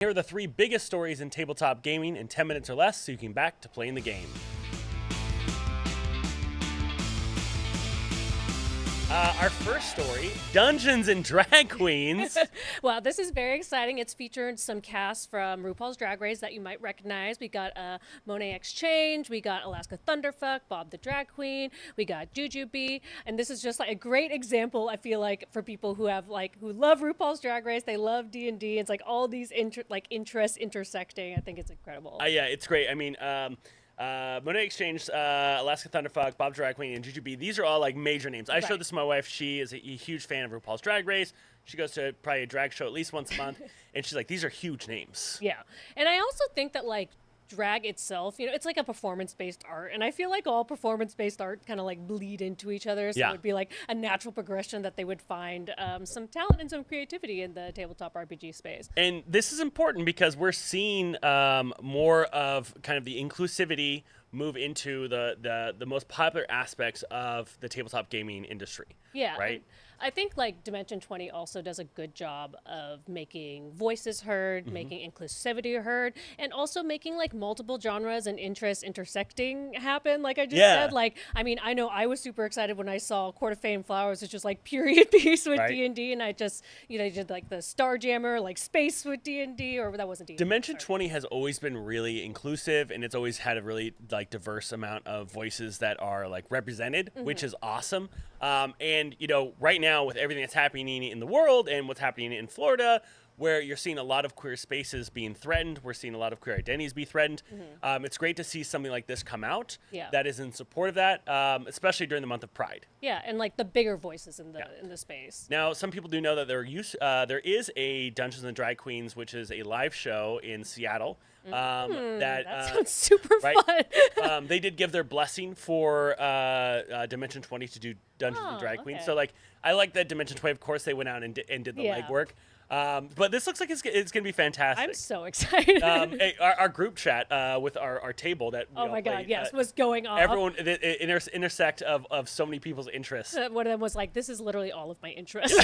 Here are the 3 biggest stories in tabletop gaming in 10 minutes or less so you can get back to playing the game. Our first story, Dungeons and Drag Queens. Well, this is very exciting. It's featured some casts from RuPaul's Drag Race that you might recognize. We got Monet Exchange, we got Alaska Thunderfuck, Bob the Drag Queen, we got Jujubee, and this is just like a great example. I feel like for people who have who love RuPaul's Drag Race, they love D&D. It's like all these interests intersecting. I think it's incredible. Yeah, it's great. I mean, Monet Exchange, Alaska Thunderfuck, Bob Drag Queen, and Jujubee. These are all like major names. I showed this to my wife. She is a huge fan of RuPaul's Drag Race. She goes to probably a drag show at least once a month, and she's like, these are huge names. Yeah, and I also think that drag itself, it's like a performance-based art, and I feel like all performance-based art kind of bleed into each other, so it would be like a natural progression that they would find some talent and some creativity in the tabletop RPG space. And this is important because we're seeing more of kind of the inclusivity move into the most popular aspects of the tabletop gaming industry. Yeah, right. I think Dimension 20 also does a good job of making voices heard, making inclusivity heard, and also making multiple genres and interests intersecting happen. Like I just said, I mean, I know I was super excited when I saw Court of Fame Flowers, which is period piece with D&D, and I just, I did the Starjammer, space with D&D, or that wasn't D&D. Dimension 20 has always been really inclusive, and it's always had a really diverse amount of voices that are represented, which is awesome. And right now with everything that's happening in the world and what's happening in Florida, where you're seeing a lot of queer spaces being threatened, we're seeing a lot of queer identities be threatened. It's great to see something like this come out that is in support of that, especially during the month of Pride. Yeah, and the bigger voices in the space. Now, some people do know that there is a Dungeons and Drag Queens, which is a live show in Seattle. That sounds super fun. They did give their blessing for Dimension 20 to do Dungeons and Drag Queens. So I like that Dimension 20. Of course, they went out and did the legwork. But this looks like it's going to be fantastic. I'm so excited. Our group chat with our table that was going off. Everyone intersect of so many people's interests. One of them was this is literally all of my interests.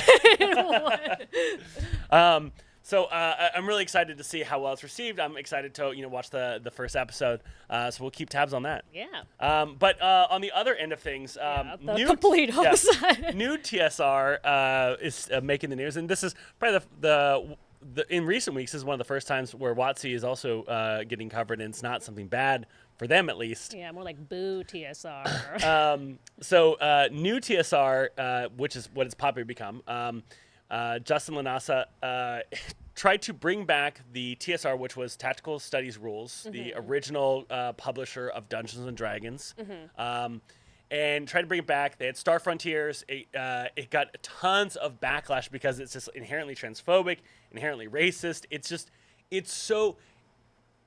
So I'm really excited to see how well it's received. I'm excited to watch the first episode. So we'll keep tabs on that. Yeah. But on the other end of things, the complete opposite. NuTSR is making the news, and this is probably the in recent weeks is one of the first times where WotC is also getting covered, and it's not something bad for them at least. Yeah, more like boo TSR. So NuTSR, which is what it's popularly become. Justin Lanasa tried to bring back the TSR, which was Tactical Studies Rules, the original publisher of Dungeons and Dragons, and tried to bring it back. They had Star Frontiers. It got tons of backlash because it's just inherently transphobic, inherently racist.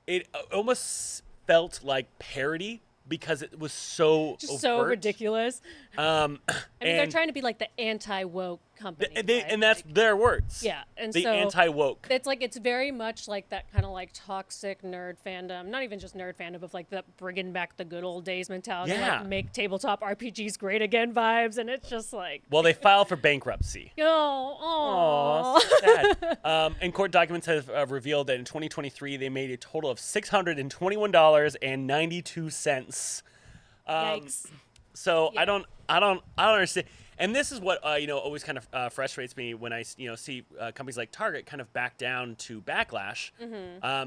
It almost felt like parody because it was so just overt. So ridiculous. I mean, they're trying to be the anti-woke company. And that's their words. Yeah, and the so anti-woke. It's very much that kind of toxic nerd fandom. Not even just nerd fandom, but that bringing back the good old days mentality. Yeah. Make tabletop RPGs great again vibes, and it's just Well, they filed for bankruptcy. Oh, sad. And court documents have revealed that in 2023 they made a total of $621.92. Yikes. So yeah. I don't understand. And this is what always kind of frustrates me when I see companies like Target kind of back down to backlash,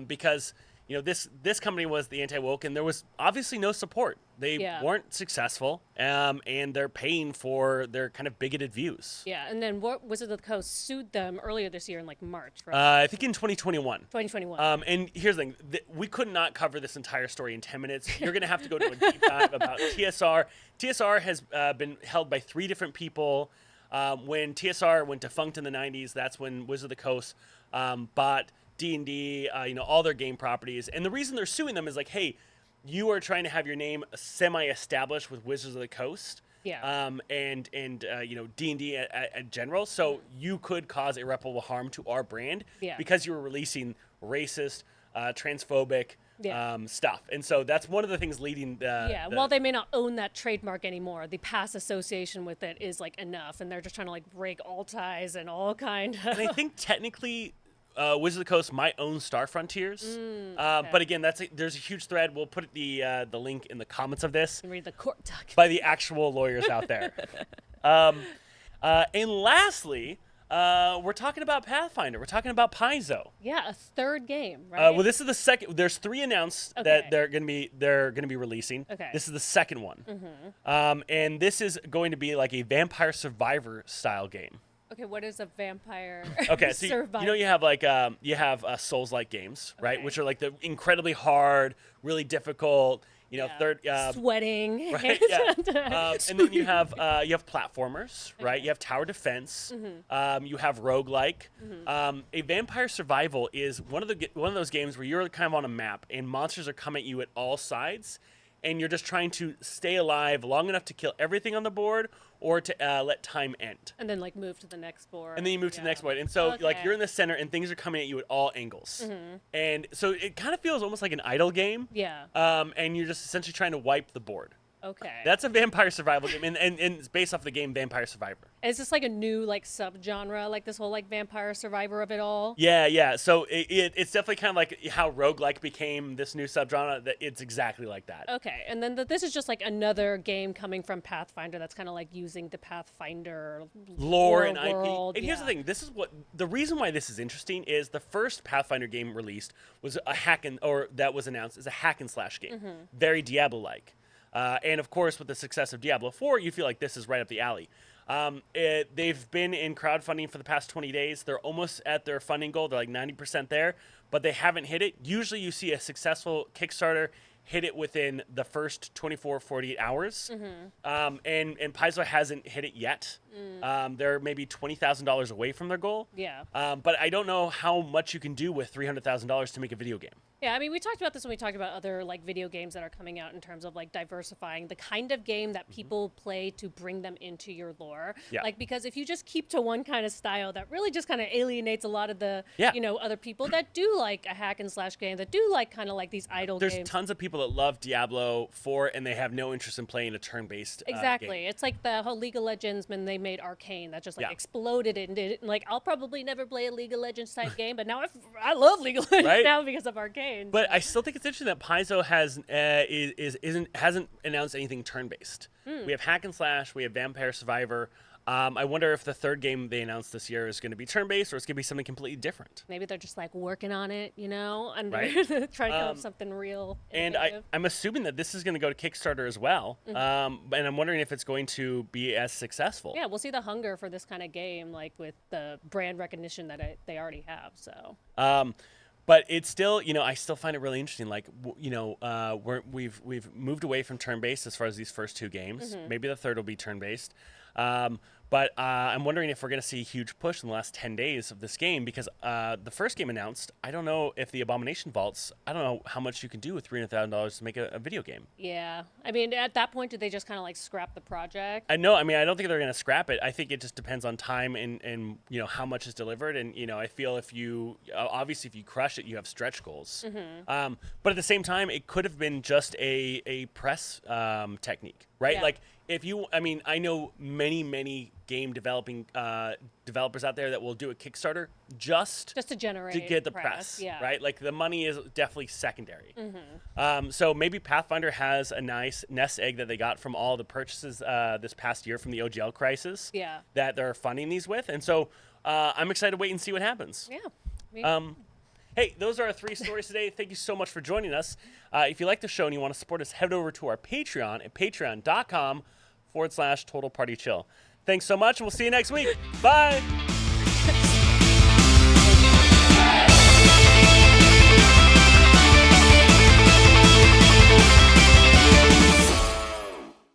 because this company was the anti-woke, and there was obviously no support. They weren't successful, and they're paying for their kind of bigoted views. Yeah, and then Wizards of the Coast sued them earlier this year in March, right? I think in 2021. 2021. And here's the thing. We could not cover this entire story in 10 minutes. You're going to have to go to a deep dive about TSR. TSR has been held by 3 different people. When TSR went defunct in the 90s, that's when Wizards of the Coast bought D&D, all their game properties. And the reason they're suing them is hey, you are trying to have your name semi-established with Wizards of the Coast. Yeah. And D&D in general. So you could cause irreparable harm to our brand because you were releasing racist, transphobic stuff. And so that's one of the things leading while they may not own that trademark anymore, the past association with it is enough, and they're just trying to break all ties and all kind of. And I think technically Wizards of the Coast might own Star Frontiers. Okay. But again, there's a huge thread. We'll put the link in the comments of this You read the court document. by the actual lawyers out there. And lastly, we're talking about Pathfinder. We're talking about Paizo. Yeah, a third game, right? Well, this is the second. There's 3 announced Okay. that they're gonna be releasing. Okay. This is the second one. And this is going to be like a Vampire Survivor style game. Okay, what is a vampire? Okay, so you have like Souls-like games, right? Okay. Which are like the incredibly hard, really difficult. Sweating. Right, yeah. And then you have platformers, right? You have tower defense. You have roguelike. A Vampire Survival is one of those games where you're kind of on a map and monsters are coming at you at all sides, and you're just trying to stay alive long enough to kill everything on the board or to let time end. And then like move to the next board. And then you move to the next board. And so like you're in the center and things are coming at you at all angles. And so it kind of feels almost like an idle game. Yeah. And you're just essentially trying to wipe the board. Okay. That's a Vampire Survival game, and it's based off the game Vampire Survivor. Is this like a new like subgenre, like this whole like Vampire Survivor of it all? Yeah. So it's definitely kind of like how roguelike became this new subgenre. That it's exactly like that. Okay, and then this is just like another game coming from Pathfinder that's kind of like using the Pathfinder lore and world. IP. And here's the thing: the reason why this is interesting is the first Pathfinder game released was that was announced as a hack and slash game, very Diablo-like. And of course, with the success of Diablo 4, you feel like this is right up the alley. They've been in crowdfunding for the past 20 days. They're almost at their funding goal. They're like 90% there, but they haven't hit it. Usually you see a successful Kickstarter hit it within the first 24, 48 hours. And Paizo hasn't hit it yet. They're maybe $20,000 away from their goal. Yeah. But I don't know how much you can do with $300,000 to make a video game. Yeah, I mean, we talked about this when we talked about other like video games that are coming out in terms of like diversifying the kind of game that people play to bring them into your lore. Yeah. Like, because if you just keep to one kind of style, that really just kind of alienates a lot of the, other people that do like a hack and slash game, that do like kind of like these idle games. There's tons of people that love Diablo 4 and they have no interest in playing a turn-based Exactly. game. It's like the whole League of Legends when they made Arcane that just like exploded and did it. And, like, I'll probably never play a League of Legends type game, but now I love League of Legends now because of Arcane. But I still think it's interesting that Paizo hasn't announced anything turn-based. We have hack and slash, we have Vampire Survivor. I wonder if the third game they announced this year is going to be turn-based or it's going to be something completely different. Maybe they're just like working on it, and trying to come up with something real. And I'm assuming that this is going to go to Kickstarter as well. And I'm wondering if it's going to be as successful. Yeah, we'll see the hunger for this kind of game, like with the brand recognition that they already have. So. But it's still, I still find it really interesting. Like, we've moved away from turn-based as far as these first 2 games. Maybe the third will be turn-based. But I'm wondering if we're going to see a huge push in the last 10 days of this game because the first game announced, I don't know if the Abomination Vaults, I don't know how much you can do with $300,000 to make a video game. Yeah. I mean, at that point, did they just kind of like scrap the project? I don't think they're going to scrap it. I think it just depends on time and how much is delivered. And, I feel if you crush it, you have stretch goals. But at the same time, it could have been just a press technique, right? Yeah. Like, I know many game developers out there that will do a Kickstarter just to generate to get the press, right? Like the money is definitely secondary. So maybe Pathfinder has a nice nest egg that they got from all the purchases this past year from the OGL crisis that they're funding these with. And so I'm excited to wait and see what happens. Yeah. Hey, those are our 3 stories today. Thank you so much for joining us. If you like the show and you want to support us, head over to our Patreon at patreon.com/TotalPartyChill. Thanks so much, and we'll see you next week. Bye.